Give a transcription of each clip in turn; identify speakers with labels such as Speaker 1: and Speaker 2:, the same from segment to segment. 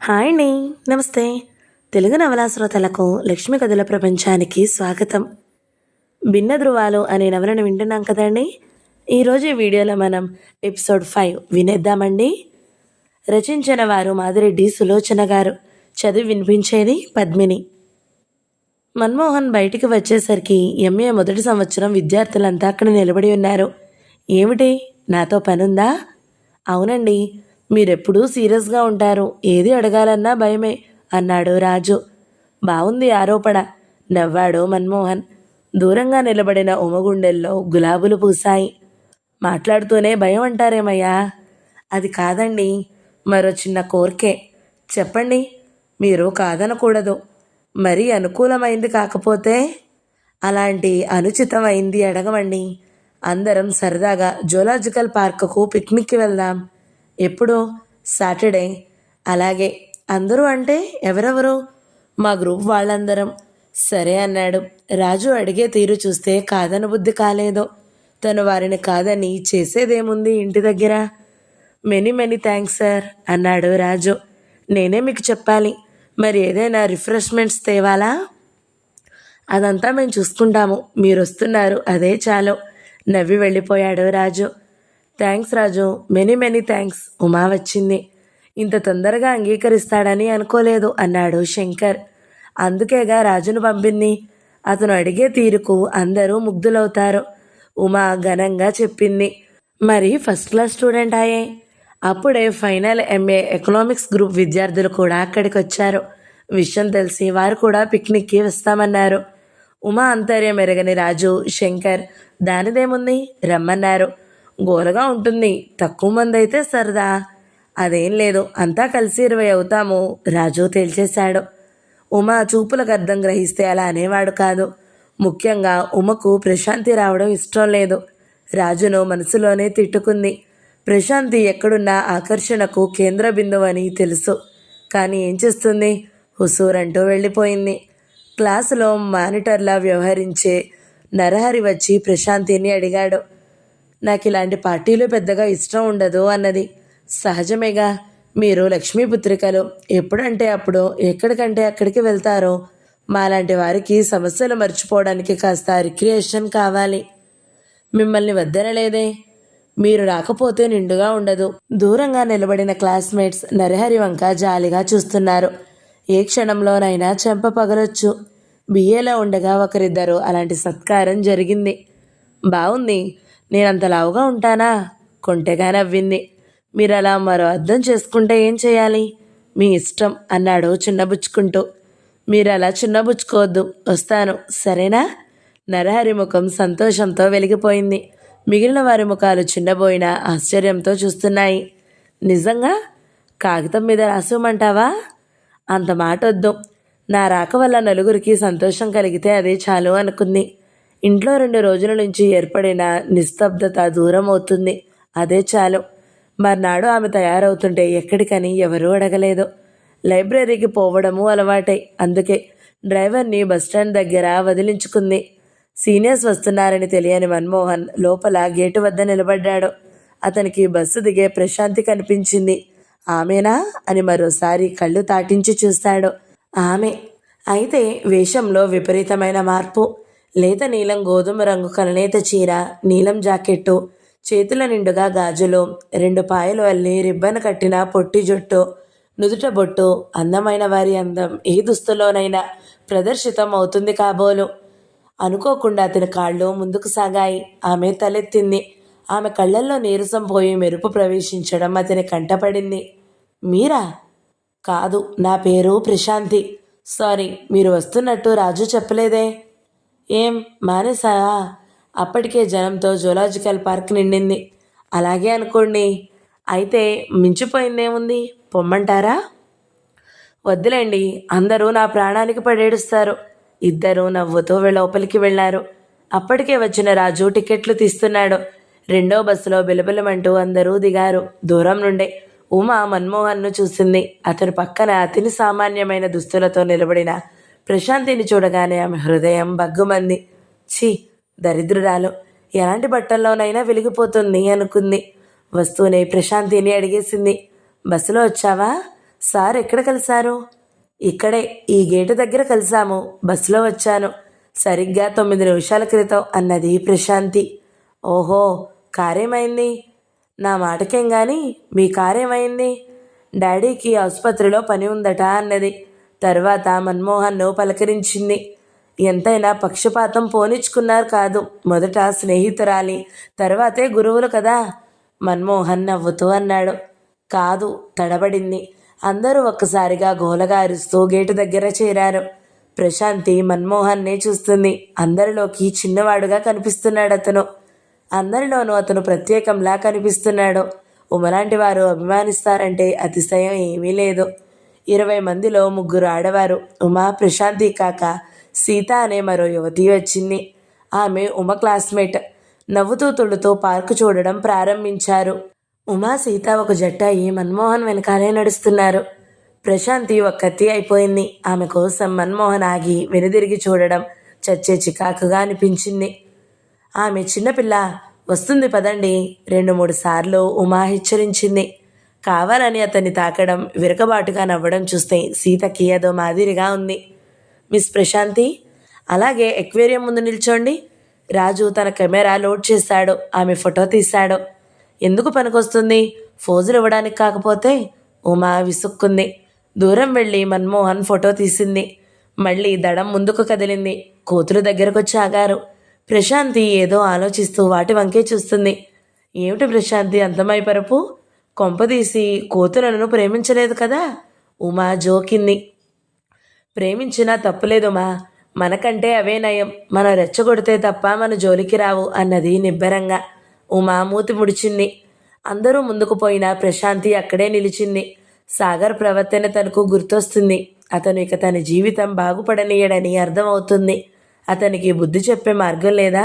Speaker 1: Hi అండి. నమస్తే. తెలుగు నవలా శ్రోతలకు లక్ష్మి కథల ప్రపంచానికి స్వాగతం. భిన్న ధృవాలు అనే నవలను వింటున్నాం కదండి. ఈరోజు ఈ వీడియోలో మనం ఎపిసోడ్ 5 వినేద్దామండి. రచించిన వారు మాదిరెడ్డి సులోచన గారు, చదివి వినిపించేది పద్మిని. మన్మోహన్ బయటికి వచ్చేసరికి ఎంఏ మొదటి సంవత్సరం విద్యార్థులంతా అక్కడ నిలబడి ఉన్నారు. ఏమిటి, నాతో పనుందా? అవునండి, మీరెప్పుడూ సీరియస్గా ఉంటారు, ఏది అడగాలన్నా భయమే అన్నాడు రాజు. బావుంది ఆరోపణ, నవ్వాడు మన్మోహన్. దూరంగా నిలబడిన ఉమగుండెల్లో గులాబులు పూసాయి. మాట్లాడుతూనే భయం అంటారేమయ్యా? అది కాదండి, మరో చిన్న కోరికే. చెప్పండి. మీరు కాదనకూడదు. మరీ అనుకూలమైంది కాకపోతే. అలాంటి అనుచితమైంది అడగమండి. అందరం సరదాగా జూలాజికల్ పార్కుకు పిక్నిక్కి వెళ్దాం. ఎప్పుడు? సాటర్డే. అలాగే. అందరూ అంటే ఎవరెవరు? మా గ్రూప్ వాళ్ళందరం. సరే అన్నాడు. రాజు అడిగే తీరు చూస్తే కాదన బుద్ధి కాలేదు. తను వారిని కాదని చేసేదేముంది ఇంటి దగ్గర. మెనీ మెనీ థ్యాంక్స్ సార్ అన్నాడు రాజు. నేనే మీకు చెప్పాలి. మరి ఏదైనా రిఫ్రెష్మెంట్స్ తేవాలా? అదంతా మేము చూసుకుంటాము, మీరు వస్తున్నారు అదే చాలు. నవ్వి వెళ్ళిపోయాడు రాజు. థ్యాంక్స్ రాజు, మెనీ మెనీ థ్యాంక్స్. ఉమా వచ్చింది. ఇంత తొందరగా అంగీకరిస్తాడని అనుకోలేదు అన్నాడు శంకర్. అందుకేగా రాజును పంపింది. అతను అడిగే తీరుకు అందరూ ముగ్ధులవుతారు. ఉమా ఘనంగా చెప్పింది. మరి ఫస్ట్ క్లాస్ స్టూడెంట్ అయ్యే. అప్పుడే ఫైనల్ ఎంఏ ఎకనామిక్స్ గ్రూప్ విద్యార్థులు కూడా అక్కడికి వచ్చారు. విషయం తెలిసి వారు కూడా పిక్నిక్కి వస్తామన్నారు. ఉమా అంతర్యం ఎరగని రాజు, శంకర్ దానిదేముంది రమ్మన్నారు. గోలగా ఉంటుంది, తక్కువ మంది అయితే సరదా. అదేం లేదు, అంతా కలిసి 20 అవుతాము రాజు తేల్చేశాడు. ఉమా చూపులకు అర్థం గ్రహిస్తే అలా అనేవాడు కాదు. ముఖ్యంగా ఉమకు ప్రశాంతి రావడం ఇష్టం లేదు. రాజును మనసులోనే తిట్టుకుంది. ప్రశాంతి ఎక్కడున్నా ఆకర్షణకు కేంద్ర బిందువు అని తెలుసు. కానీ ఏం చేస్తుంది, హుసూరంటూ వెళ్ళిపోయింది. క్లాసులో మానిటర్లా వ్యవహరించే నరహరి వచ్చి ప్రశాంతిని అడిగాడు. నాకు ఇలాంటి పార్టీలు పెద్దగా ఇష్టం ఉండదు అన్నది. సహజమేగా, మీరు లక్ష్మీపుత్రికలు, ఎప్పుడంటే అప్పుడు ఎక్కడికంటే అక్కడికి వెళ్తారో. మాలాంటి వారికి సమస్యలు మర్చిపోవడానికి కాస్త రిక్రియేషన్ కావాలి. మిమ్మల్ని వద్దనలేదే. మీరు రాకపోతే నిండుగా ఉండదు. దూరంగా నిలబడిన క్లాస్మేట్స్ నరహరి వంక జాలిగా చూస్తున్నారు. ఏ క్షణంలోనైనా చెంప పగలొచ్చు. బిఏలో ఉండగా ఒకరిద్దరు అలాంటి సత్కారం జరిగింది. బాగుంది, నేనంత లావుగా ఉంటానా? కొంటెగా నవ్వింది. మీరు అలా మరో అర్థం చేసుకుంటే ఏం చేయాలి? మీ ఇష్టం అన్నాడు చిన్నబుచ్చుకుంటూ. మీరు అలా చిన్నబుచ్చుకోవద్దు, వస్తాను సరేనా? నరహరి ముఖం సంతోషంతో వెలిగిపోయింది. మిగిలిన వారి ముఖాలు చిన్నబోయిన ఆశ్చర్యంతో చూస్తున్నాయి. నిజంగా? కాగితం మీద రాసిమంటావా? అంత మాట వద్దు. నా రాక వల్ల నలుగురికి సంతోషం కలిగితే అదే చాలు అనుకుంది. ఇంట్లో 2 రోజుల నుంచి ఏర్పడిన నిస్తబ్దత దూరం అవుతుంది, అదే చాలు. మర్నాడు ఆమె తయారవుతుంటే ఎక్కడికని ఎవరూ అడగలేదు. లైబ్రరీకి పోవడము అలవాటై అందుకే డ్రైవర్ని బస్టాండ్ దగ్గర వదిలించుకుంది. సీనియర్స్ వస్తున్నారని తెలియని మన్మోహన్ లోపల గేటు వద్ద నిలబడ్డాడు. అతనికి బస్సు దిగే ప్రశాంతి కనిపించింది. ఆమెనా అని మరోసారి కళ్ళు తాటించి చూశాడు. ఆమె. అయితే వేషంలో విపరీతమైన మార్పు. లేత నీలం గోధుమ రంగు కలనేత చీర, నీలం జాకెట్టు, చేతుల నిండుగా గాజులు, 2 పాయలు అల్లి రిబ్బన్ కట్టిన పొట్టి జుట్టు, నుదుట బొట్టు. అందమైన వారి అందం ఏ దుస్తులోనైనా ప్రదర్శితం అవుతుంది కాబోలు. అనుకోకుండా అతని కాళ్ళు ముందుకు సాగాయి. ఆమె తలెత్తింది. ఆమె కళ్ళల్లో నీరసం పోయి మెరుపు ప్రవేశించడం అతని కంటపడింది. మీరా? కాదు, నా పేరు ప్రశాంతి. సారీ, మీరు వస్తున్నట్టు రాజు చెప్పలేదే. ఏం మానేసాయా? అప్పటికే జనంతో జూలాజికల్ పార్క్ నిండింది. అలాగే అనుకోండి. అయితే మించిపోయిందేముంది, పొమ్మంటారా? వద్దులేండి, అందరూ నా ప్రాణానికి పడేడుస్తారు. ఇద్దరూ నవ్వుతూ లోపలికి వెళ్లారు. అప్పటికే వచ్చిన రాజు టికెట్లు తీస్తున్నాడు. 2వ బస్సులో బిలబిలమంటూ అందరూ దిగారు. దూరం నుండే ఉమా మన్మోహన్ను చూసింది. అతని పక్కన అతిని సామాన్యమైన దుస్తులతో నిలబడిన ప్రశాంతిని చూడగానే ఆమె హృదయం బగ్గుమంది. ఛీ, దరిద్రురాలు, ఎలాంటి బట్టల్లోనైనా వెలిగిపోతుంది అనుకుంది. వస్తూనే ప్రశాంతిని అడిగేసింది. బస్సులో వచ్చావా? సార్ ఎక్కడ కలిశారు? ఇక్కడే ఈ గేటు దగ్గర కలిశాము. బస్సులో వచ్చాను. సరిగ్గా 9 నిమిషాల క్రితం అన్నది ప్రశాంతి. ఓహో, కారేమైంది? నా మాటకేం గాని మీ కారేమైంది? డాడీకి ఆసుపత్రిలో పని ఉందట అన్నది. తర్వాత మన్మోహన్ను పలకరించింది. ఎంతైనా పక్షపాతం పోనిచ్చుకున్నారు కాదు. మొదట స్నేహితురాలి, తర్వాతే గురువులు కదా. మన్మోహన్ నవ్వుతూ అన్నాడు. కాదు, తడబడింది. అందరూ ఒక్కసారిగా గోలగా అరుస్తూ గేటు దగ్గర చేరారు. ప్రశాంతి మన్మోహన్నే చూస్తుంది. అందరిలోకి చిన్నవాడుగా కనిపిస్తున్నాడు అతను. అందరిలోనూ అతను ప్రత్యేకంలా కనిపిస్తున్నాడు. ఉమలాంటి వారు అభిమానిస్తారంటే అతిశయం ఏమీ లేదు. 20 మందిలో 3 ఆడవారు. ఉమా, ప్రశాంతి కాక సీత అనే మరో యువతి వచ్చింది. ఆమె ఉమ క్లాస్మేట్. నవ్వుతూ తుళ్ళుతూ పార్కు చూడడం ప్రారంభించారు. ఉమా, సీత ఒక జట్ట అయి మన్మోహన్ వెనకాలే నడుస్తున్నారు. ప్రశాంతి ఒక్కతి అయిపోయింది. ఆమె కోసం మన్మోహన్ ఆగి వెనుదిరిగి చూడడం చచ్చే చికాకుగా అనిపించింది. ఆమె చిన్నపిల్ల, వస్తుంది పదండి 2-3 సార్లు ఉమా హెచ్చరించింది. కావాలని అతన్ని తాకడం, విరకబాటుగా నవ్వడం చూస్తే సీతకి అదో మాదిరిగా ఉంది. మిస్ ప్రశాంతి, అలాగే ఎక్వేరియం ముందు నిల్చోండి. రాజు తన కెమెరా లోడ్ చేశాడు. ఆమె ఫోటో తీశాడు. ఎందుకు పనికొస్తుంది? ఫోజులు ఇవ్వడానికి కాకపోతే? ఉమా విసుక్కుంది. దూరం వెళ్ళి మన్మోహన్ ఫోటో తీసింది. మళ్ళీ దడం ముందుకు కదిలింది. కోతులు దగ్గరకొచ్చి ఆగారు. ప్రశాంతి ఏదో ఆలోచిస్తూ వాటి వంకే చూస్తుంది. ఏమిటి ప్రశాంతి అంతమైపరపు? కొంపదీసి కోతులను ప్రేమించలేదు కదా? ఉమా జోకింది. ప్రేమించినా తప్పులేదుమా, మనకంటే అవే నయం. మనం రెచ్చగొడితే తప్ప మన జోలికి రావు అన్నది నిబ్బరంగా. ఉమా మూతి ముడిచింది. అందరూ ముందుకు పోయినా ప్రశాంతి అక్కడే నిలిచింది. సాగర్ ప్రవర్తన తనకు గుర్తొస్తుంది. అతను ఇక తన జీవితం బాగుపడనీయడని అర్థమవుతుంది. అతనికి బుద్ధి చెప్పే మార్గం లేదా?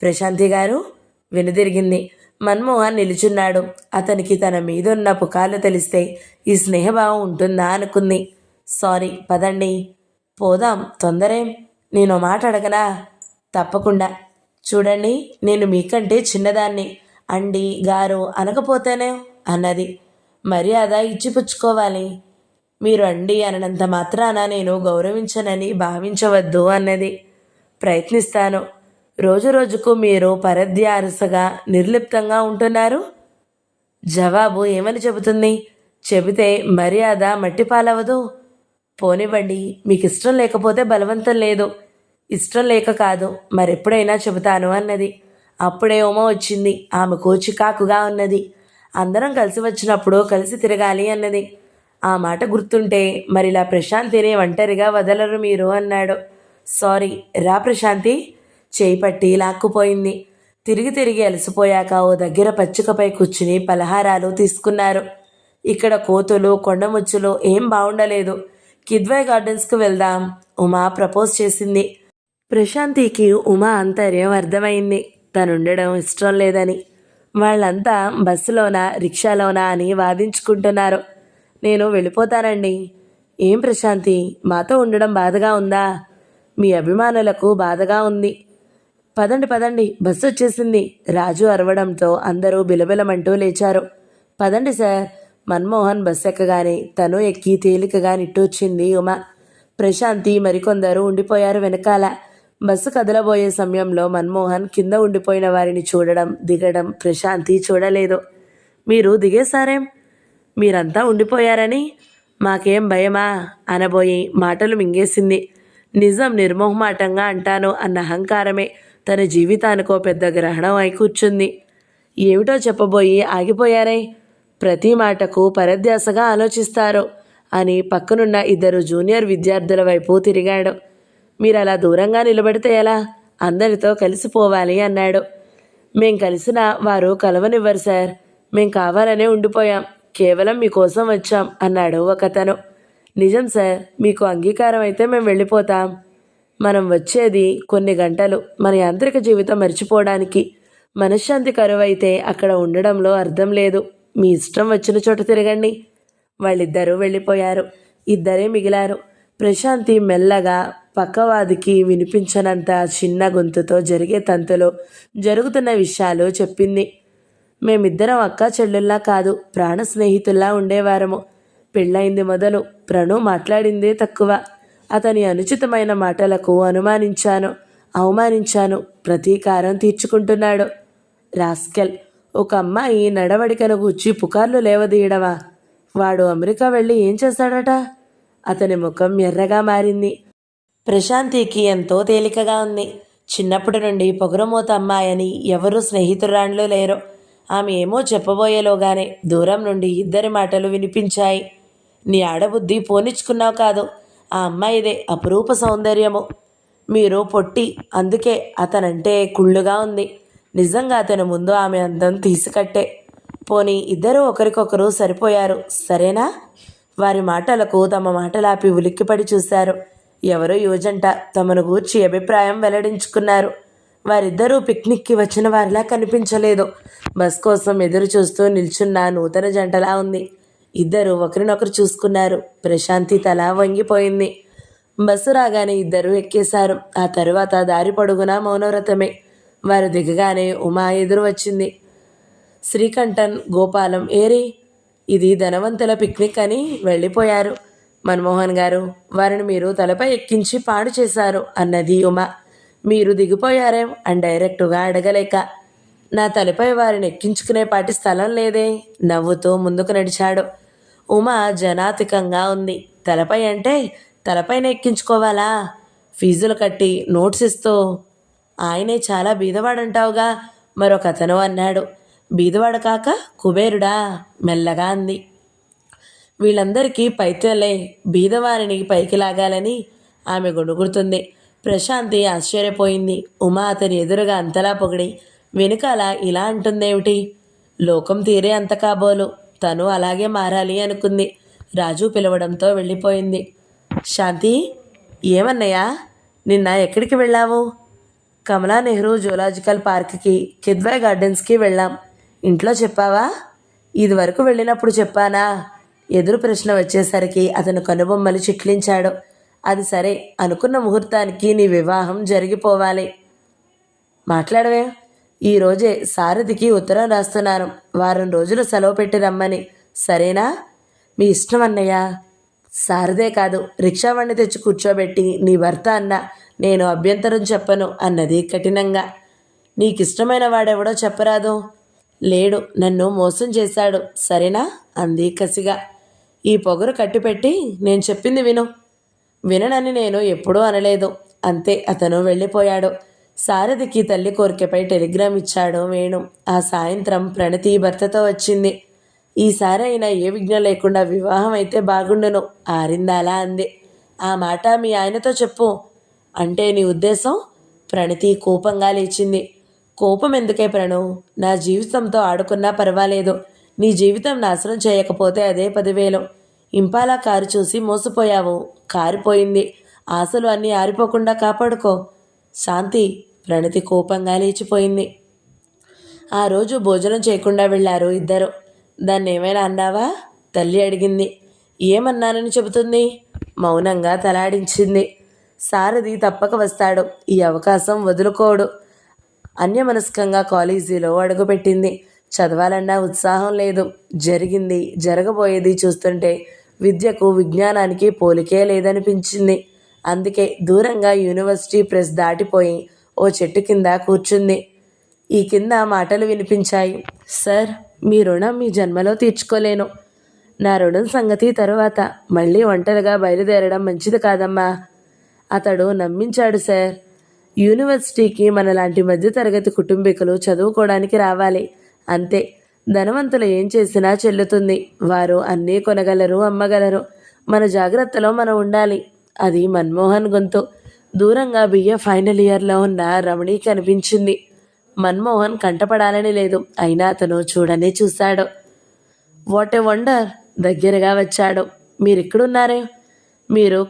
Speaker 1: ప్రశాంతి గారు వెనుదిరిగింది. మన్మోహన్ నిలుచున్నాడు. అతనికి తన మీదున్న పుకార్లు తెలిస్తే ఈ స్నేహభావం ఉంటుందా అనుకుంది. సారీ, పదండి పోదాం. తొందరేం? నేను మాట అడగనా? తప్పకుండా. చూడండి, నేను మీకంటే చిన్నదాన్ని. అండి గారు అనకపోతేనే అన్నది. మర్యాద ఇచ్చిపుచ్చుకోవాలి. మీరు అండి అననంత మాత్రాన నేను గౌరవించనని భావించవద్దు అన్నది. ప్రయత్నిస్తాను. రోజు రోజుకు మీరు పరధ్యాసగా నిర్లిప్తంగా ఉంటున్నారు. జవాబు ఏమని చెబుతుంది? చెబితే మర్యాద మట్టిపాలవదు. పోనివ్వండి, మీకు ఇష్టం లేకపోతే బలవంతం లేదు. ఇష్టం లేక కాదు, మరెప్పుడైనా చెబుతాను అన్నది. అప్పుడే ఉమ వచ్చింది. ఆమెకు చికాకుగా ఉన్నది. అందరం కలిసి వచ్చినప్పుడు కలిసి తిరగాలి అన్నది. ఆ మాట గుర్తుంటే మరిలా ప్రశాంతిని ఒంటరిగా వదలరు మీరు అన్నాడు. సారీ, రా ప్రశాంతి. చేయి పట్టి లాక్కుపోయింది. తిరిగి తిరిగి అలసిపోయాక ఓ దగ్గర పచ్చికపై కూర్చుని పలహారాలు తీసుకున్నారు. ఇక్కడ కోతులు, కొండముచ్చులు ఏం బాగుండలేదు. కిద్వై గార్డెన్స్కి వెళ్దాం ఉమా ప్రపోజ్ చేసింది. ప్రశాంతికి ఉమా అంతర్యం అర్థమైంది. తనుండడం ఇష్టం లేదని. వాళ్ళంతా బస్సులోనా రిక్షాలోనా అని వాదించుకుంటున్నారు. నేను వెళ్ళిపోతానండి. ఏం ప్రశాంతి, మాతో ఉండడం బాధగా ఉందా? మీ అభిమానులకు బాధగా ఉంది. పదండి పదండి, బస్సు వచ్చేసింది. రాజు అరవడంతో అందరూ బిలబిలమంటూ లేచారు. పదండి సార్. మన్మోహన్ బస్సు ఎక్కగానే తను ఎక్కి తేలికగా నిట్టూర్చింది ఉమ. ప్రశాంతి మరికొందరు ఉండిపోయారు వెనకాల. బస్సు కదలబోయే సమయంలో మన్మోహన్ కింద ఉండిపోయిన వారిని చూడడం, దిగడం ప్రశాంతి చూడలేదు. మీరు దిగేశారేం? మీరంతా ఉండిపోయారని మాకేం భయమా అనబోయి మాటలు మింగేసింది. నిజం నిర్మోహమాటంగా అంటాను అన్న అహంకారమే తన జీవితానికో పెద్ద గ్రహణం అయి కూర్చుంది. ఏమిటో చెప్పబోయి ఆగిపోయారే. ప్రతి మాటకు పరధ్యాసగా ఆలోచిస్తారు అని పక్కనున్న 2 జూనియర్ విద్యార్థుల వైపు తిరిగాడు. మీరు అలా దూరంగా నిలబడితే ఎలా? అందరితో కలిసిపోవాలి అన్నాడు. మేం కలిసినా వారు కలవనివ్వరు సార్. మేం కావాలనే ఉండిపోయాం. కేవలం మీకోసం వచ్చాం అన్నాడు ఒకతను. నిజం సార్, మీకు అంగీకారం అయితే మేము వెళ్ళిపోతాం. మనం వచ్చేది కొన్ని గంటలు. మన యాంత్రిక జీవితం మర్చిపోవడానికి. మనశ్శాంతి కరువైతే అక్కడ ఉండడంలో అర్థం లేదు. మీ ఇష్టం వచ్చిన చోట తిరగండి. వాళ్ళిద్దరూ వెళ్ళిపోయారు. 2 మిగిలారు. ప్రశాంతి మెల్లగా పక్కవాదికి వినిపించనంత చిన్న గొంతుతో జరిగే తంతులో జరుగుతున్న విషయాలు చెప్పింది. మేమిద్దరం అక్కా చెల్లెల్లా కాదు, ప్రాణ స్నేహితుల్లా ఉండేవారము. పెళ్ళయింది మొదలు ప్రణు మాట్లాడిందే తక్కువ. అతని అనుచితమైన మాటలకు అవమానించాను, ప్రతీకారం తీర్చుకుంటున్నాడు. రాస్కెల్, ఒక అమ్మాయి నడవడికను గూర్చి పుకార్లు లేవదీయడమా? వాడు అమెరికా వెళ్ళి ఏం చేశాడట? అతని ముఖం ఎర్రగా మారింది. ప్రశాంతికి ఎంతో తేలికగా ఉంది. చిన్నప్పటి నుండి పొగరమూత అమ్మాయని ఎవరూ స్నేహితురాండ్లు లేరు. ఆమె ఏమో చెప్పబోయేలోగానే దూరం నుండి ఇద్దరి మాటలు వినిపించాయి. నీ ఆడబుద్ధి పోనిచ్చుకున్నావు కాదు, ఆ అమ్మాయిదే అపురూప సౌందర్యము. మీరు పొట్టి, అందుకే అతనంటే కుళ్ళుగా ఉంది. నిజంగా అతని ముందు ఆమె అందం తీసుకట్టే. పోనీ ఇద్దరూ ఒకరికొకరు సరిపోయారు, సరేనా? వారి మాటలకు తమ మాటలాపి ఉలిక్కిపడి చూశారు. ఎవరో యువజంట తమను గూర్చి అభిప్రాయం వెల్లడించుకున్నారు. వారిద్దరూ పిక్నిక్కి వచ్చిన వారిలా కనిపించలేదు. బస్ కోసం ఎదురు చూస్తూ నిల్చున్న నూతన జంటలా ఉంది. ఇద్దరు ఒకరినొకరు చూసుకున్నారు. ప్రశాంతి తల వంగిపోయింది. బస్సు రాగానే ఇద్దరూ ఎక్కేశారు. ఆ తరువాత దారి పొడుగునా మౌనవ్రతమే. వారు దిగగానే ఉమా ఎదురు వచ్చింది. శ్రీకంఠన్, గోపాలం ఏరి? ఇది ధనవంతుల పిక్నిక్ అని వెళ్ళిపోయారు మన్మోహన్ గారు. వారిని మీరు తలపై ఎక్కించి పాడు చేశారు అన్నది ఉమా. మీరు దిగిపోయారేం అని డైరెక్టుగా అడగలేక, నా తలపై వారిని ఎక్కించుకునే పాటి స్థలం లేదే. నవ్వుతూ ముందుకు నడిచాడు. ఉమా జనాతికంగా ఉంది. తలపై అంటే తలపైన ఎక్కించుకోవాలా? ఫీజులు కట్టి నోట్స్ ఇస్తూ. ఆయనే చాలా బీదవాడంటావుగా, మరొక అతను అన్నాడు. బీదవాడు కాక కుబేరుడా? మెల్లగా అంది. వీళ్ళందరికీ పైత్యలే, బీదవారిని పైకి లాగాలని ఆమె గొణుగుడుతుంది. ప్రశాంతి ఆశ్చర్యపోయింది. ఉమా అతని ఎదురుగా అంతలా పొగిడి వెనుకాల ఇలా అంటుందేమిటి? లోకం తీరే అంత కాబోలు. తను అలాగే మారాలి అనుకుంది. రాజు పిలవడంతో వెళ్ళిపోయింది. శాంతి, ఏమన్నయ్యా? నిన్న ఎక్కడికి వెళ్ళావు? కమలా నెహ్రూ జూలాజికల్ పార్క్కి, కిద్వాయ్ గార్డెన్స్కి వెళ్ళాం. ఇంట్లో చెప్పావా? ఇది వరకు వెళ్ళినప్పుడు చెప్పానా? ఎదురు ప్రశ్న వచ్చేసరికి అతను కనుబొమ్మలు చిట్లించాడు. అది సరే, అనుకున్న ముహూర్తానికి నీ వివాహం జరిగిపోవాలి. మాట్లాడవే. ఈరోజే సారథికి ఉత్తరం రాస్తున్నాను. వారం రోజులు సెలవు పెట్టి రమ్మని, సరేనా? మీ ఇష్టం అన్నయ్య. సారథే కాదు, రిక్షావాణ్ణి తెచ్చి కూర్చోబెట్టి నీ భర్త అన్న నేను అభ్యంతరం చెప్పను అన్నది కఠినంగా. నీకిష్టమైన వాడెవడో చెప్పరాదు. లేడు, నన్ను మోసం చేశాడు, సరేనా? అంది కసిగా. ఈ పొగరు కట్టిపెట్టి నేను చెప్పింది విను. విననని నేను ఎప్పుడూ అనలేదు. అంతే, అతను వెళ్ళిపోయాడు. సారథికి తల్లి కోరికపై టెలిగ్రామ్ ఇచ్చాడు వేణు. ఆ సాయంత్రం ప్రణతి భర్తతో వచ్చింది. ఈసారి అయినా ఏ విఘ్నం లేకుండా వివాహం అయితే బాగుండును, ఆరిందాలా అంది. ఆ మాట మీ ఆయనతో చెప్పు. అంటే నీ ఉద్దేశం? ప్రణతి కోపంగా లేచింది. కోపం ఎందుకే ప్రణు? నా జీవితంతో ఆడుకున్నా పర్వాలేదు. నీ జీవితం నాశనం చేయకపోతే అదే 10,000. ఇంపాలా కారు చూసి మోసపోయావు, కారిపోయింది. ఆశలు అన్నీ ఆరిపోకుండా కాపాడుకో. శాంతి, ప్రణతి కోపంగా లేచిపోయింది. ఆ రోజు భోజనం చేయకుండా వెళ్ళారు ఇద్దరు. దాన్ని ఏమైనా అన్నావా? తల్లి అడిగింది. ఏమన్నానని చెబుతుంది? మౌనంగా తలాడించింది. సారథి తప్పక వస్తాడు, ఈ అవకాశం వదులుకోడు. అన్యమనస్కంగా కాలేజీలో అడుగుపెట్టింది. చదవాలన్నా ఉత్సాహం లేదు. జరగబోయేది చూస్తుంటే విద్యకు విజ్ఞానానికి పోలికే లేదనిపించింది. అందుకే దూరంగా యూనివర్సిటీ ప్రెస్ దాటిపోయి ఓ చెట్టు కింద కూర్చుంది. ఈ కింద మాటలు వినిపించాయి. సార్, మీ రుణం మీ జన్మలో తీర్చుకోలేను. నా రుణం సంగతి తరువాత. మళ్ళీ ఒంటరిగా బయలుదేరడం మంచిది కాదమ్మా. అతడు నమ్మించాడు సార్. యూనివర్సిటీకి మనలాంటి మధ్యతరగతి కుటుంబీకులు చదువుకోవడానికి రావాలి, అంతే. ధనవంతులు ఏం చేసినా చెల్లుతుంది. వారు అన్నీ కొనగలరు, అమ్మగలరు. మన జాగ్రత్తలో మనం ఉండాలి. అది మన్మోహన్ గొంతు. దూరంగా BA ఫైనల్ ఇయర్లో ఉన్న రమణికి అనిపించింది. మన్మోహన్ కంటపడాలని లేదు, అయినా అతను చూడనే చూశాడు. What a wonder. దగ్గరగా వచ్చాడు. మీరిక్కడున్నారే? మీరు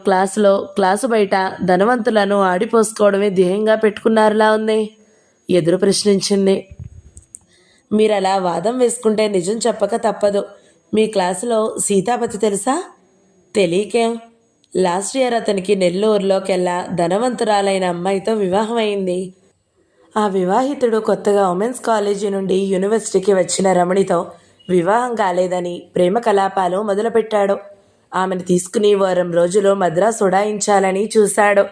Speaker 1: క్లాసు బయట ధనవంతులను ఆడిపోసుకోవడమే ధ్యేయంగా పెట్టుకున్నారులా ఉంది. ఎదురు ప్రశ్నించింది. మీరు అలా వాదం వేసుకుంటే నిజం చెప్పక తప్పదు. మీ క్లాసులో సీతాపతి తెలుసా? తెలియకేం. లాస్ట్ ఇయర్ అతనికి నెల్లూరులోకెల్లా ధనవంతురాలైన అమ్మాయితో వివాహం అయింది. ఆ వివాహితుడు కొత్తగా ఉమెన్స్ కాలేజీ నుండి యూనివర్సిటీకి వచ్చిన రమణితో వివాహం కాలేదని ప్రేమ కలాపాలు మొదలుపెట్టాడు. ఆమెను తీసుకుని వారం రోజులు మద్రాసు ఉడాయించాలని చూశాడు.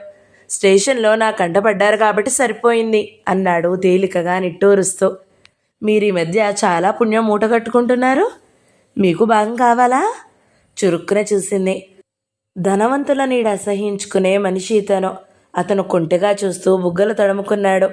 Speaker 1: స్టేషన్లో నా కంటపడ్డారు కాబట్టి సరిపోయింది అన్నాడు తేలికగా నిట్టూరుస్తూ. మీరు ఈ మధ్య చాలా పుణ్యం మూటగట్టుకుంటున్నారు. మీకు భాగం కావాలా? చురుక్కున చూసింది. ధనవంతుల నీడ అసహించుకునే మనిషి ఇతను. అతను కొంటెగా చూస్తూ బుగ్గలు తడుముకున్నాడు.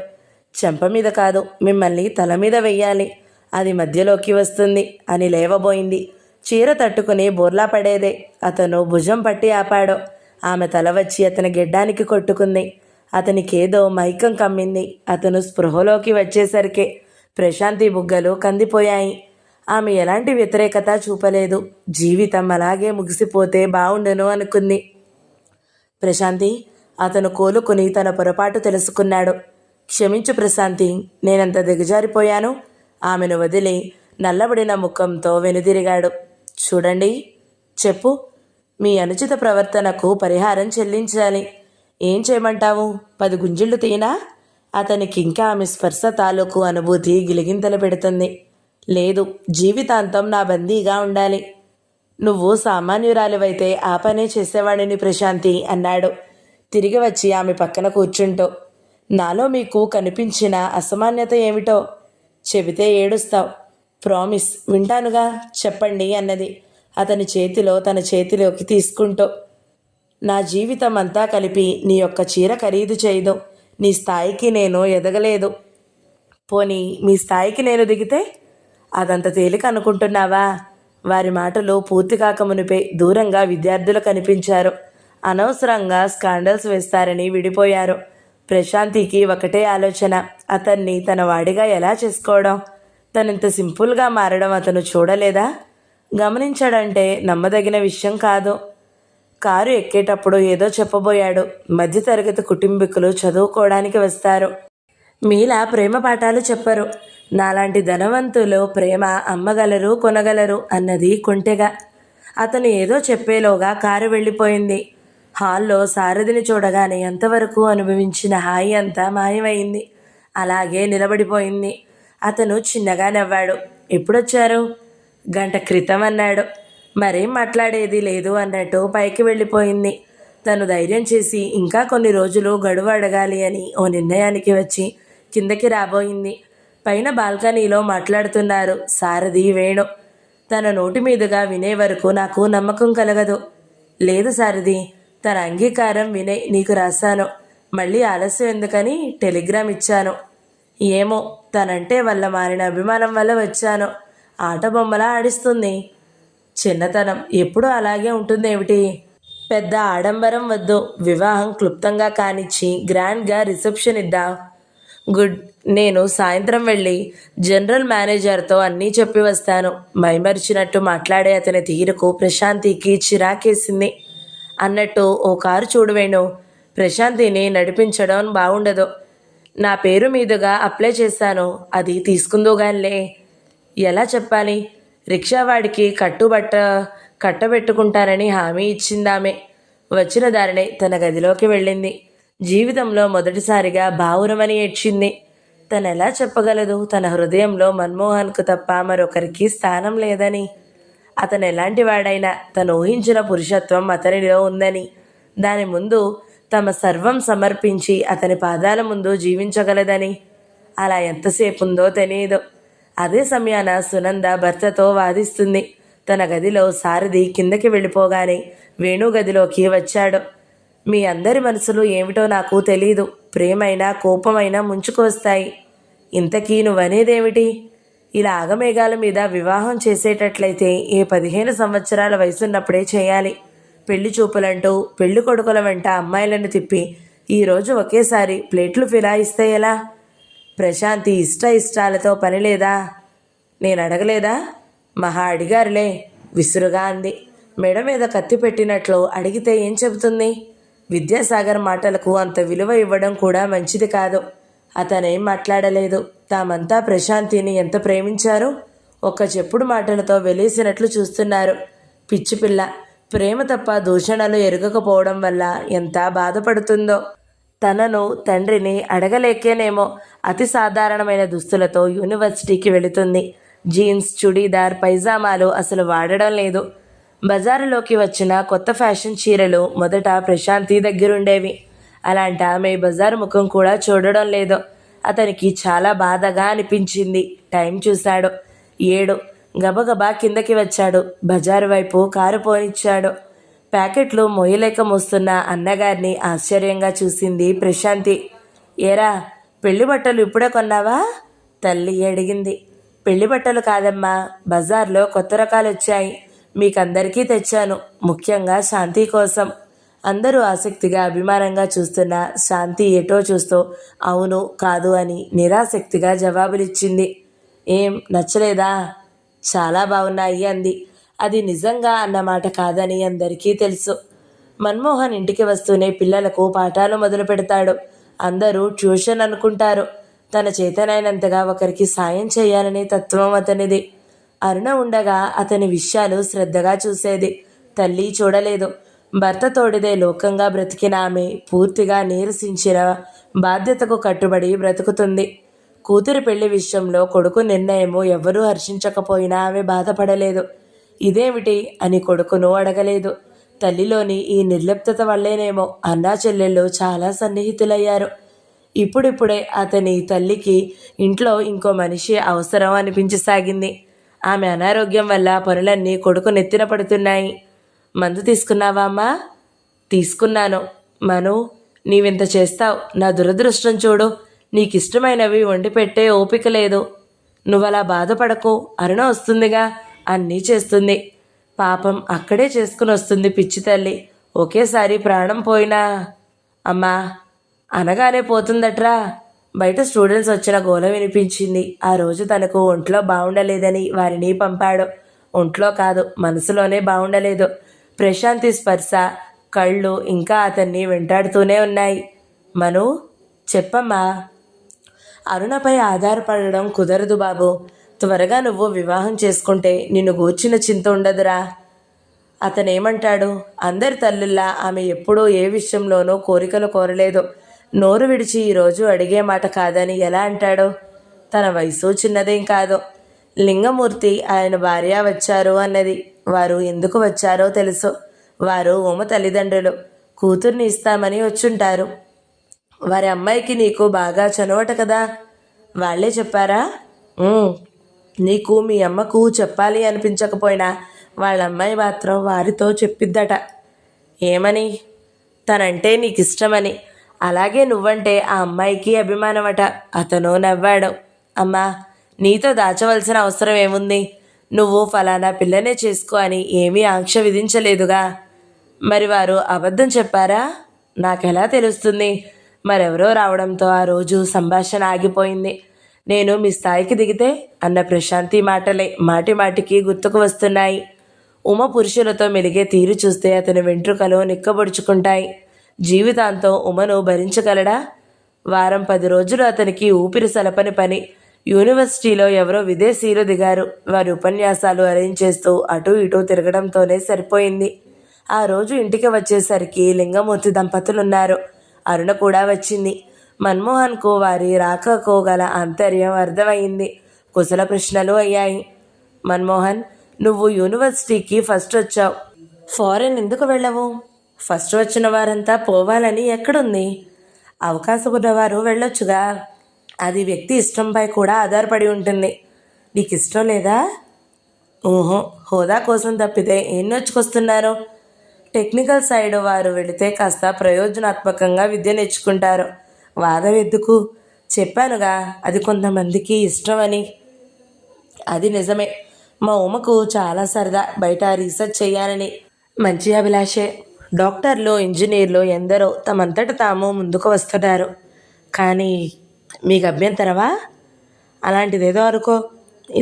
Speaker 1: చెంప మీద కాదు, మిమ్మల్ని తల మీద వెయ్యాలి, అది మధ్యలోకి వస్తుంది అని లేవబోయింది. చీర తట్టుకుని బోర్లా పడేదే. అతను భుజం పట్టి ఆపాడు. ఆమె తల వచ్చి అతని గెడ్డానికి కొట్టుకుంది. అతనికేదో మైకం కమ్మింది. అతను స్పృహలోకి వచ్చేసరికి ప్రశాంతి బుగ్గలు కందిపోయాయి. ఆమె ఎలాంటి వ్యతిరేకత చూపలేదు. జీవితం అలాగే ముగిసిపోతే బావుండును అనుకుంది. ప్రశాంతి, అతను కోలుకుని తన పొరపాటు తెలుసుకున్నాడు. క్షమించు ప్రశాంతి, నేనంత దిగజారిపోయాను. ఆమెను వదిలి నల్లబడిన ముఖంతో వెనుదిరిగాడు. చూడండి, చెప్పు. మీ అనుచిత ప్రవర్తనకు పరిహారం చెల్లించాలి. ఏం చేయమంటావు? 10 గుంజిళ్ళు తీనా? అతనికి ఇంకా ఆమె స్పర్శ తాలూకు అనుభూతి గిలిగింతలు పెడుతుంది. లేదు, జీవితాంతం నా బందీగా ఉండాలి. నువ్వు సామాన్యురాలివైతే ఆ పనే చేసేవాడిని ప్రశాంతి అన్నాడు, తిరిగి వచ్చి ఆమె పక్కన కూర్చుంటూ. నాలో మీకు కనిపించిన అసామాన్యత ఏమిటో చెబితే ఏడుస్తావు. ప్రామిస్, వింటానుగా, చెప్పండి అన్నది అతని చేతిలో తన చేతిలోకి తీసుకుంటూ. నా జీవితం అంతా కలిపి నీ యొక్క చీర ఖరీదు చేయదు. నీ స్థాయికి నేను ఎదగలేదు. పోనీ మీ స్థాయికి నేను దిగితే? అదంత తేలిక అనుకుంటున్నావా? వారి మాటలు పూర్తి కాకమునిపే దూరంగా విద్యార్థులు కనిపించారు. అనవసరంగా స్కాండల్స్ వేస్తారని విడిపోయారు. ప్రశాంతికి ఒకటే ఆలోచన, అతన్ని తన వాడిగా ఎలా చేసుకోవడం. తనంత సింపుల్గా మారడం అతను చూడలేదా? గమనించాడంటే నమ్మదగిన విషయం కాదు. కారు ఎక్కేటప్పుడు ఏదో చెప్పబోయాడు. మధ్యతరగతి కుటుంబీకులు చదువుకోవడానికి వస్తారు. మీలా ప్రేమ పాఠాలు చెప్పరు. నాలాంటి ధనవంతులు ప్రేమ అమ్మగలరు, కొనగలరు అన్నది కొంటెగా. అతను ఏదో చెప్పేలోగా కారు వెళ్ళిపోయింది. హాల్లో సారథిని చూడగానే అంతవరకు అనుభవించిన హాయి అంతా మాయమైంది. అలాగే నిలబడిపోయింది. అతను చిన్నగా నవ్వాడు. ఎప్పుడొచ్చారు? గంట క్రితం అన్నాడు. మరేం మాట్లాడేది లేదు అన్నట్టు పైకి వెళ్ళిపోయింది. తను ధైర్యం చేసి ఇంకా కొన్ని రోజులు గడువు అడగాలి అని ఓ నిర్ణయానికి వచ్చి కిందకి రాబోయింది. పైన బాల్కనీలో మాట్లాడుతున్నారు సారథి, వేణు. తన నోటి మీదుగా వినే వరకు నాకు నమ్మకం కలగదు. లేదు సారథి, తన అంగీకారం వినే నీకు రాశాను. మళ్ళీ ఆలస్యం ఎందుకని టెలిగ్రామ్ ఇచ్చాను. ఏమో, తనంటే వల్ల మారిన అభిమానం వల్ల వచ్చాను. ఆట బొమ్మలా ఆడిస్తుంది. చిన్నతనం ఎప్పుడూ అలాగే ఉంటుందేమిటి? పెద్ద ఆడంబరం వద్దు, వివాహం క్లుప్తంగా కానిచ్చి గ్రాండ్గా రిసెప్షన్ ఇద్దాం. గుడ్. నేను సాయంత్రం వెళ్ళి జనరల్ మేనేజర్తో అన్నీ చెప్పి వస్తాను. మైమరిచినట్టు మాట్లాడే అతని తీరుకు ప్రశాంతికి చిరాకేసింది. అన్నట్టు ఓ కారు చూడవేణు, ప్రశాంతిని నడిపించడం బాగుండదు. నా పేరు మీదుగా అప్లై చేశాను, అది తీసుకుందోగానిలే. ఎలా చెప్పాలి? రిక్షావాడికి కట్టబెట్టుకుంటానని హామీ ఇచ్చిందామె. వచ్చిన దారినే తన గదిలోకి వెళ్ళింది. జీవితంలో మొదటిసారిగా బావురమని ఏడ్చింది. తనెలా చెప్పగలదు తన హృదయంలో మన్మోహన్కు తప్ప మరొకరికి స్థానం లేదని? అతను ఎలాంటి వాడైనా తను ఊహించిన పురుషత్వం అతనిలో ఉందని, దాని ముందు తమ సర్వం సమర్పించి అతని పాదాల ముందు జీవించగలదని. అలా ఎంతసేపు ఉందో తెలియదు. అదే సమయాన సునంద భర్తతో వాదిస్తుంది. తన గదిలో సారథి కిందకి వెళ్ళిపోగానే వేణు గదిలోకి వచ్చాడు. మీ అందరి మనసులు ఏమిటో నాకు తెలీదు. ప్రేమైనా కోపమైనా ముంచుకు వస్తాయి. ఇంతకీ నువ్వనేదేమిటి? ఇలా ఆగమేఘాల మీద వివాహం చేసేటట్లయితే ఏ 15 సంవత్సరాల వయసున్నప్పుడే చేయాలి. పెళ్లి చూపులంటూ పెళ్లి కొడుకుల వెంట అమ్మాయిలను తిప్పి ఈరోజు ఒకేసారి ప్లేట్లు ఫిరాయిస్తే ఎలా? ప్రశాంతి ఇష్టాలతో పని లేదా? నేను అడగలేదా? మహా అడిగారులే, విసురుగా అంది. మెడ మీద కత్తి పెట్టినట్లు అడిగితే ఏం చెబుతుంది? విద్యాసాగర్ మాటలకు అంత విలువ ఇవ్వడం కూడా మంచిది కాదు. అతనేం మాట్లాడలేదు. తామంతా ప్రశాంతిని ఎంత ప్రేమించారు. ఒక్క చెప్పుడు మాటలతో వెలేసినట్లు చూస్తున్నారు. పిచ్చిపిల్ల ప్రేమ తప్ప దూషణలు ఎరగకపోవడం వల్ల ఎంత బాధపడుతుందో. తనను తండ్రిని అడగలేకేనేమో అతి సాధారణమైన దుస్తులతో యూనివర్సిటీకి వెళుతుంది. జీన్స్, చుడీదార్, పైజామాలు అసలు వాడడం లేదు. బజారులోకి వచ్చిన కొత్త ఫ్యాషన్ చీరలు మొదట ప్రశాంతి దగ్గరుండేవి. అలాంటి ఆమె బజారు ముఖం కూడా చూడడం లేదు. అతనికి చాలా బాధగా అనిపించింది. టైం చూశాడు. 7. గబగబా కిందకి వచ్చాడు. బజారు వైపు కారు పోనిచ్చాడు. ప్యాకెట్లు మోయలేక మోస్తున్న అన్నగారిని ఆశ్చర్యంగా చూసింది ప్రశాంతి. ఏరా, పెళ్లి బట్టలు ఇప్పుడే కొన్నావా? తల్లి అడిగింది. పెళ్లి బట్టలు కాదమ్మా, బజార్లో కొత్త రకాలు వచ్చాయి, మీకందరికీ తెచ్చాను, ముఖ్యంగా శాంతి కోసం. అందరూ ఆసక్తిగా అభిమానంగా చూస్తున్న శాంతి ఎటో చూస్తూ అవును కాదు అని నిరాసక్తిగా జవాబులిచ్చింది. ఏం నచ్చలేదా? చాలా బాగున్నాయి అంది. అది నిజంగా అన్నమాట కాదని అందరికీ తెలుసు. మన్మోహన్ ఇంటికి వస్తూనే పిల్లలకు పాఠాలు మొదలు పెడతాడు. అందరూ ట్యూషన్ అనుకుంటారు. తన చేతనైనంతగా ఒకరికి సాయం చేయాలనే తత్వం అతనిది. అరుణ ఉండగా అతని విషయాలు శ్రద్ధగా చూసేది. తల్లి చూడలేదు. భర్త తోడిదే లోకంగా బ్రతికిన ఆమె పూర్తిగా నీరసించిన బాధ్యతకు కట్టుబడి బ్రతుకుతుంది. కూతురి పెళ్లి విషయంలో కొడుకు నిర్ణయము ఎవరూ హర్షించకపోయినా ఆమె బాధపడలేదు. ఇదేమిటి అని కొడుకును అడగలేదు. తల్లిలోని ఈ నిర్లిప్తత వల్లేనేమో అన్నా చెల్లెళ్ళు చాలా సన్నిహితులయ్యారు. ఇప్పుడిప్పుడే అతని తల్లికి ఇంట్లో ఇంకో మనిషి అవసరం అనిపించసాగింది. ఆమె అనారోగ్యం వల్ల పనులన్నీ కొడుకు నెత్తిన పడుతున్నాయి. మందు తీసుకున్నావా అమ్మా? తీసుకున్నాను. మను, నీవింత చేస్తావు, నా దురదృష్టం చూడు. నీకిష్టమైనవి వండి పెట్టే ఓపిక లేదు. నువ్వలా బాధపడకు, అరుణ వస్తుందిగా, అన్నీ చేస్తుంది. పాపం అక్కడే చేసుకుని వస్తుంది పిచ్చి తల్లి. ఒకేసారి ప్రాణం పోయినా అమ్మా అనగానే పోతుందట్రా. బయట స్టూడెంట్స్ వచ్చిన గోల వినిపించింది. ఆ రోజు తనకు ఒంట్లో బాగుండలేదని వారిని పంపాడు. ఒంట్లో కాదు, మనసులోనే బాగుండలేదు. ప్రశాంతి స్పర్శ, కళ్ళు ఇంకా అతన్ని వెంటాడుతూనే ఉన్నాయి. మను, చెప్పమ్మా. అరుణపై ఆధారపడడం కుదరదు బాబు. త్వరగా నువ్వు వివాహం చేసుకుంటే నిన్ను గూర్చిన చింత ఉండదురా. అతనేమంటాడు? అందరి తల్లుల్లా ఆమె ఎప్పుడూ ఏ విషయంలోనూ కోరికలు కోరలేదు. నోరు విడిచి ఈరోజు అడిగే మాట కాదని ఎలా అంటాడు? తన వయసు చిన్నదేం కాదు. లింగమూర్తి ఆయన భార్య వచ్చారు అన్నది. వారు ఎందుకు వచ్చారో తెలుసు. వారు ఉమ తల్లిదండ్రులు. కూతుర్ని ఇస్తామని వచ్చుంటారు. వారి అమ్మాయికి నీకు బాగా చనువట కదా. వాళ్ళే చెప్పారా? నీకు మీ అమ్మకు చెప్పాలి అనిపించకపోయినా వాళ్ళ అమ్మాయి మాత్రం వారితో చెప్పిద్దట. ఏమని? తనంటే నీకు ఇష్టమని. అలాగే నువ్వంటే ఆ అమ్మాయికి అభిమానమట. అతను నవ్వాడు. అమ్మా, నీతో దాచవలసిన అవసరం ఏముంది? నువ్వు ఫలానా పిల్లనే చేసుకో అని ఏమీ ఆంక్ష విధించలేదుగా. మరి వారు అబద్ధం చెప్పారా? నాకెలా తెలుస్తుంది? మరెవరో రావడంతో ఆ రోజు సంభాషణ ఆగిపోయింది. నేను మీ స్థాయికి దిగితే అన్న ప్రశాంతి మాటలే మాటి మాటికి గుర్తుకు వస్తున్నాయి. ఉమ పురుషులతో మెలిగే తీరు చూస్తే అతని వెంట్రుకలు నిక్కబొడుచుకుంటాయి. జీవితాంతం ఉమను భరించగలడా? వారం 10 రోజులు అతనికి ఊపిరి సలపని పని. యూనివర్సిటీలో ఎవరో విదేశీయులు దిగారు. వారి ఉపన్యాసాలు అరేంజ్ చేస్తూ అటూ ఇటూ తిరగడంతోనే సరిపోయింది. ఆ రోజు ఇంటికి వచ్చేసరికి లింగమూర్తి దంపతులున్నారు. అరుణ కూడా వచ్చింది. మన్మోహన్కు వారి రాకకు గల ఆంతర్యం అర్థమైంది. కుశల ప్రశ్నలు అయ్యాయి. మన్మోహన్, నువ్వు యూనివర్సిటీకి ఫస్ట్ వచ్చావు. ఫారెన్ ఎందుకు వెళ్ళవు? ఫస్ట్ వచ్చిన వారంతా పోవాలని ఎక్కడుంది? అవకాశం ఉన్నవారు వెళ్ళొచ్చుగా. అది వ్యక్తి ఇష్టంపై కూడా ఆధారపడి ఉంటుంది. నీకు ఇష్టం లేదా? ఓహో, హోదా కోసం తప్పితే ఏం నేర్చుకొస్తున్నారు? టెక్నికల్ సైడ్ వారు వెళితే కాస్త ప్రయోజనాత్మకంగా విద్య నేర్చుకుంటారు. వాదం ఎందుకు? చెప్పానుగా, అది కొంతమందికి ఇష్టమని. అది నిజమే. మా ఉమకు చాలా సరదా బయట రీసెర్చ్ చేయాలని. మంచి అభిలాషే. డాక్టర్లు, ఇంజనీర్లు ఎందరో తమంతట తాము ముందుకు వస్తున్నారు. కానీ మీకు అభ్యంతరవా? అలాంటిదేదో అనుకో.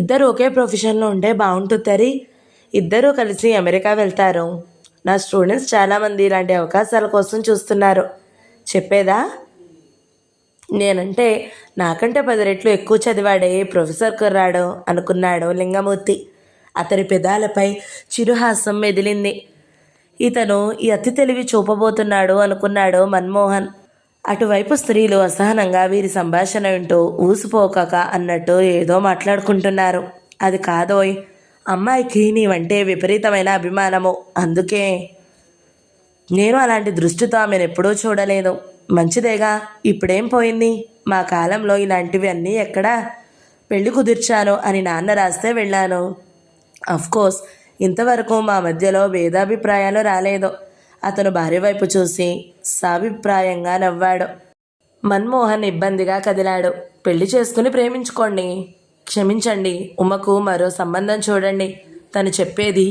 Speaker 1: ఇద్దరు ఒకే ప్రొఫెషన్లో ఉంటే బాగుంటుంది. ఇద్దరూ కలిసి అమెరికా వెళ్తారు. నా స్టూడెంట్స్ చాలామంది ఇలాంటి అవకాశాల కోసం చూస్తున్నారు. చెప్పేదా? నేనంటే నాకంటే 10 రెట్లు ఎక్కువ చదివాడే ప్రొఫెసర్ కుర్రాడు అనుకున్నాడు లింగమూర్తి. అతని పెదాలపై చిరుహాసం మెదిలింది. ఇతను ఈ అతి తెలివి చూపబోతున్నాడు అనుకున్నాడు మన్మోహన్. అటువైపు స్త్రీలు అసహనంగా వీరి సంభాషణ వింటూ ఊసిపోకక అన్నట్టు ఏదో మాట్లాడుకుంటున్నారు. అది కాదోయ్, అమ్మాయికి నీవంటే విపరీతమైన అభిమానము. అందుకే నేను అలాంటి దృష్టితో ఆమెను ఎప్పుడూ చూడలేదు. మంచిదేగా, ఇప్పుడేం పోయింది? మా కాలంలో ఇలాంటివి అన్నీ ఎక్కడా? పెళ్లి కుదిర్చాను అని నాన్న రాస్తే వెళ్ళాను. కోర్స్ ఇంతవరకు మా మధ్యలో భేదాభిప్రాయాలు రాలేదు. అతను భార్య వైపు చూసి సాభిప్రాయంగా నవ్వాడు. మన్మోహన్ ఇబ్బందిగా కదిలాడు. పెళ్లి చేసుకుని ప్రేమించుకోండి. క్షమించండి, ఉమకు మరో సంబంధం చూడండి. తను చెప్పేది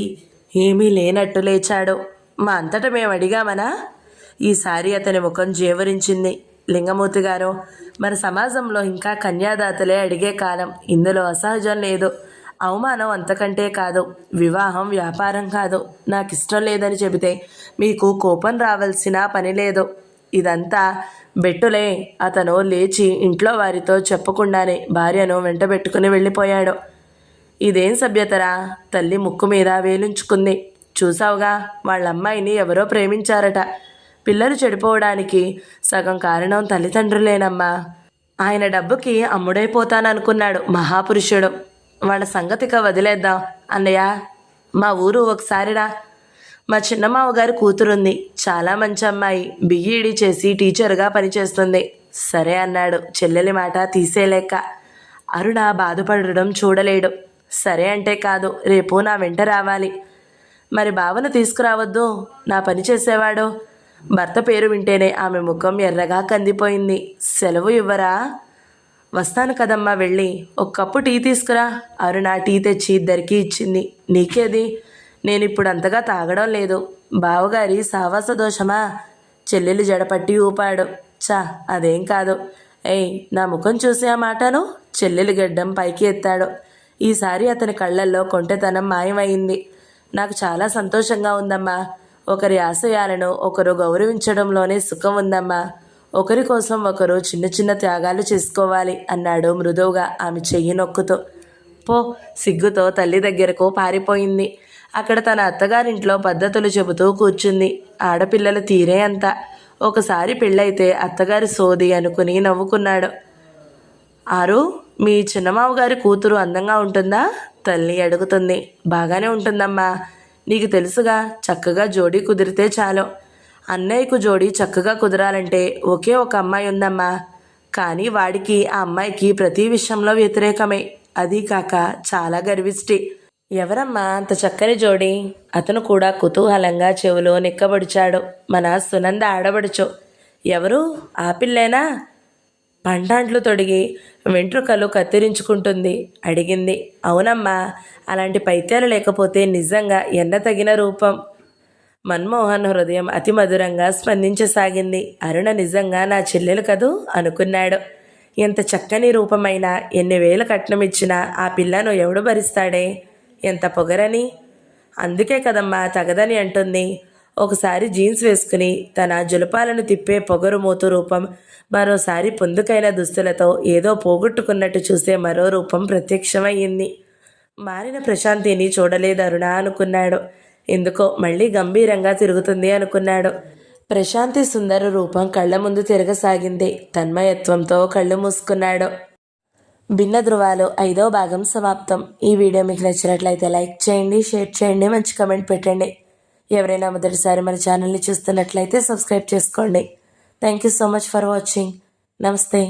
Speaker 1: ఏమీ లేనట్టు లేచాడు. మా అంతటా మేము అడిగామనా? ఈసారి అతని ముఖం జేవరించింది. లింగమూర్తి గారు, మన సమాజంలో ఇంకా కన్యాదాతలే అడిగే కాలం. ఇందులో అసహజం లేదు. అవమానం అంతకంటే కాదు. వివాహం వ్యాపారం కాదు. నాకు ఇష్టం లేదని చెబితే మీకు కోపం రావాల్సిన పని లేదు. ఇదంతా బెట్టులే. అతను లేచి ఇంట్లో వారితో చెప్పకుండానే భార్యను వెంటబెట్టుకుని వెళ్ళిపోయాడు. ఇదేం సభ్యతరా? తల్లి ముక్కు మీద వేలుంచుకుంది. చూసావుగా, వాళ్ళ అమ్మాయిని ఎవరో ప్రేమించారట. పిల్లలు చెడిపోవడానికి సగం కారణం తల్లిదండ్రులేనమ్మా. ఆయన డబ్బుకి అమ్ముడైపోతాననుకున్నాడు మహాపురుషుడు. వాళ్ళ సంగతిక వదిలేద్దాం. అన్నయ్య, మా ఊరు ఒకసారిరా. మా చిన్నమావ గారి కూతురుంది. చాలా మంచి అమ్మాయి. బిఈడి చేసి టీచర్గా పనిచేస్తుంది. సరే అన్నాడు, చెల్లెలి మాట తీసేలేక. అరుణ బాధపడడం చూడలేడు. సరే అంటే కాదు, రేపు నా వెంట రావాలి. మరి బావను తీసుకురావద్దు? నా పని చేసేవాడు. భర్త పేరు వింటేనే ఆమె ముఖం ఎర్రగా కందిపోయింది. సెలవు ఇవ్వరా? వస్తాను కదమ్మా, వెళ్ళి ఒక కప్పు టీ తీసుకురా. అరుణ టీ తెచ్చి ఇద్దరికీ ఇచ్చింది. నీకేది? నేను ఇప్పుడు అంతగా తాగడం లేదు. బావగారి సావాస దోషమా? చెల్లెలు జడపట్టి ఊపాడు. చా, అదేం కాదు. ఏయ్, నా ముఖం చూసి ఆ మాటను? చెల్లెలి గడ్డం పైకి ఎత్తాడు. ఈసారి అతని కళ్ళల్లో కొంటెతనం మాయమైంది. నాకు చాలా సంతోషంగా ఉందమ్మా. ఒకరి ఆశయాలను ఒకరు గౌరవించడంలోనే సుఖం ఉందమ్మా. ఒకరి కోసం ఒకరు చిన్న చిన్న త్యాగాలు చేసుకోవాలి అన్నాడు మృదువుగా ఆమె చెయ్యి నొక్కుతూ. పో, సిగ్గుతో తల్లి దగ్గరకు పారిపోయింది. అక్కడ తన అత్తగారింట్లో పద్ధతులు చెబుతూ కూర్చుంది. ఆడపిల్లల తీరే అంత. ఒకసారి పెళ్ళైతే అత్తగారి సోది అనుకుని నవ్వుకున్నాడు. ఆరు, మీ చిన్నమావగారి కూతురు అందంగా ఉంటుందా? తల్లి అడుగుతుంది. బాగానే ఉంటుందమ్మా. నీకు తెలుసుగా, చక్కగా జోడీ కుదిరితే చాలు. అన్నయ్యకు జోడీ చక్కగా కుదరాలంటే ఒకే ఒక అమ్మాయి ఉందమ్మా. కానీ వాడికి ఆ అమ్మాయికి ప్రతి విషయంలో వ్యతిరేకమే. అది కాక చాలా గర్విష్టి. ఎవరమ్మా అంత చక్కని జోడీ? అతను కూడా కుతూహలంగా చెవులో నిక్కబడిచాడు. మన సునంద ఆడబడుచు. ఎవరు? ఆ పిల్లేనా? పంటాంట్లు తొడిగి వెంట్రుకలు కత్తిరించుకుంటుంది అడిగింది. అవునమ్మా, అలాంటి పైత్యాలు లేకపోతే నిజంగా తగిన రూపం. మన్మోహన్ హృదయం అతి మధురంగా స్పందించసాగింది. అరుణ నిజంగా నా చెల్లెలు కదూ అనుకున్నాడు. ఎంత చక్కని రూపమైనా, ఎన్ని వేల కట్నం ఇచ్చినా ఆ పిల్లను ఎవడు భరిస్తాడే? ఎంత పొగరని. అందుకే కదమ్మా తగదని అంటుంది. ఒకసారి జీన్స్ వేసుకుని తన జులపాలను తిప్పే పొగరు మూతు రూపం, మరోసారి పొందుకైన దుస్తులతో ఏదో పోగొట్టుకున్నట్టు చూసే మరో రూపం ప్రత్యక్షమయ్యింది. మారిన ప్రశాంతిని చూడలేదు అరుణ అనుకున్నాడు. ఎందుకో మళ్ళీ గంభీరంగా తిరుగుతుంది అనుకున్నాడు. ప్రశాంతి సుందర రూపం కళ్ళ ముందు తిరగసాగింది. తన్మయత్వంతో కళ్ళు మూసుకున్నాడు. భిన్న ధృవాలు 5వ భాగం సమాప్తం. ఈ వీడియో మీకు నచ్చినట్లయితే లైక్ చేయండి, షేర్ చేయండి, మంచి కామెంట్ పెట్టండి. ఎవరైనా మొదటిసారి మన ఛానల్ని చూస్తున్నట్లయితే సబ్స్క్రైబ్ చేసుకోండి. Thank you so much for watching. నమస్తే.